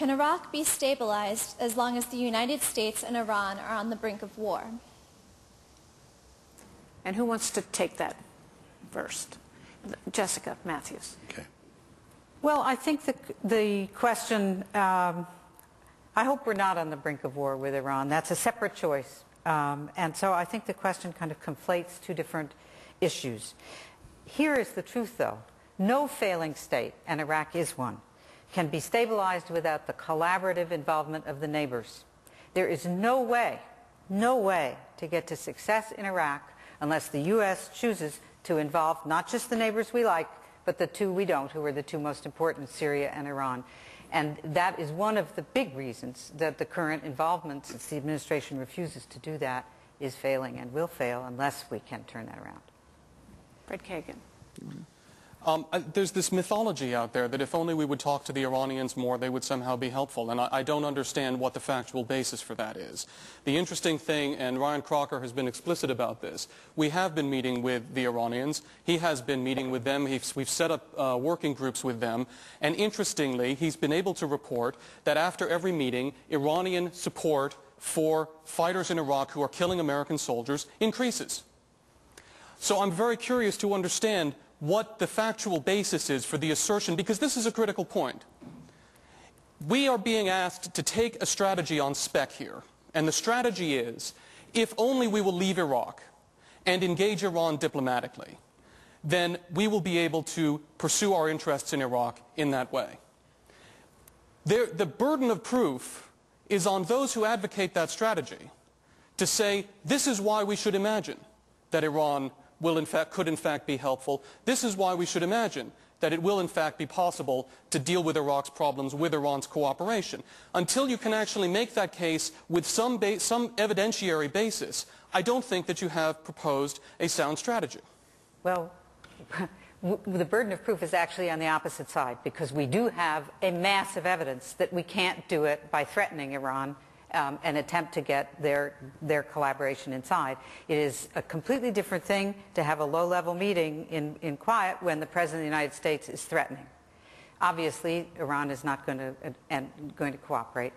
Can Iraq be stabilized as long as the United States and Iran are on the brink of war? And who wants to take that first? Jessica Mathews. Okay. Well, I think the question, I hope we're not on the brink of war with Iran. That's a separate choice. And so I think the question kind of conflates two different issues. Here is the truth, though. No failing state, and Iraq is one, can be stabilized without the collaborative involvement of the neighbors. There is no way to get to success in Iraq unless the U.S. chooses to involve not just the neighbors we like, but the two we don't, who are the two most important, Syria and Iran. And that is one of the big reasons that the current involvement, since the administration refuses to do that, is failing and will fail unless we can turn that around. Fred Kagan. There's this mythology out there that if only we would talk to the Iranians more, they would somehow be helpful, and I don't understand what the factual basis for that is. The interesting thing, and Ryan Crocker has been explicit about this, we have been meeting with the Iranians. He has been meeting with them. We've set up working groups with them, and interestingly, he's been able to report that after every meeting, Iranian support for fighters in Iraq who are killing American soldiers increases. So I'm very curious to understand what the factual basis is for the assertion, because this is a critical point. We are being asked to take a strategy on spec here, and the strategy is, if only we will leave Iraq and engage Iran diplomatically, then we will be able to pursue our interests in Iraq in that way. The burden of proof is on those who advocate that strategy to say, this is why we should imagine that Iran could in fact be helpful. This is why we should imagine that it will in fact be possible to deal with Iraq's problems with Iran's cooperation. Until you can actually make that case with some evidentiary basis, I don't think that you have proposed a sound strategy. Well, the burden of proof is actually on the opposite side, because we do have a massive evidence that we can't do it by threatening Iran and attempt to get their collaboration inside. It is a completely different thing to have a low-level meeting in quiet when the President of the United States is threatening. Obviously, Iran is not going to cooperate,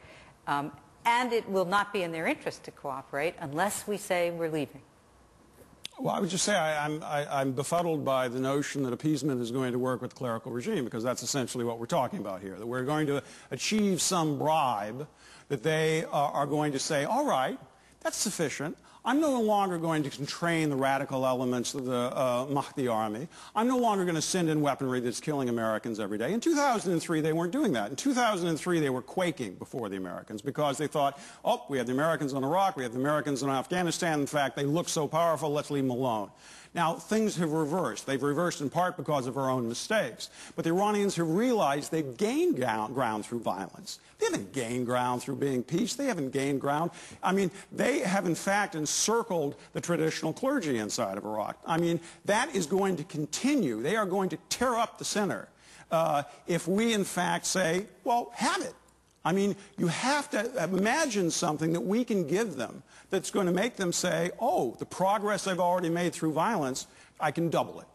and it will not be in their interest to cooperate unless we say we're leaving. Well, I would just say I'm befuddled by the notion that appeasement is going to work with the clerical regime, because that's essentially what we're talking about here, that we're going to achieve some bribe that they are going to say, all right, that's sufficient. I'm no longer going to train the radical elements of the Mahdi army. I'm no longer going to send in weaponry that's killing Americans every day. In 2003, they weren't doing that. In 2003, they were quaking before the Americans because they thought, oh, we have the Americans on Iraq, we have the Americans on Afghanistan. In fact, they look so powerful, let's leave them alone. Now, things have reversed. They've reversed in part because of our own mistakes. But the Iranians have realized they've gained ground through violence. They haven't gained ground through being peace. They haven't gained ground. I mean, they have, in fact, encircled the traditional clergy inside of Iraq. I mean, that is going to continue. They are going to tear up the center if we, in fact, say, well, have it. I mean, you have to imagine something that we can give them that's going to make them say, oh, the progress I've already made through violence, I can double it.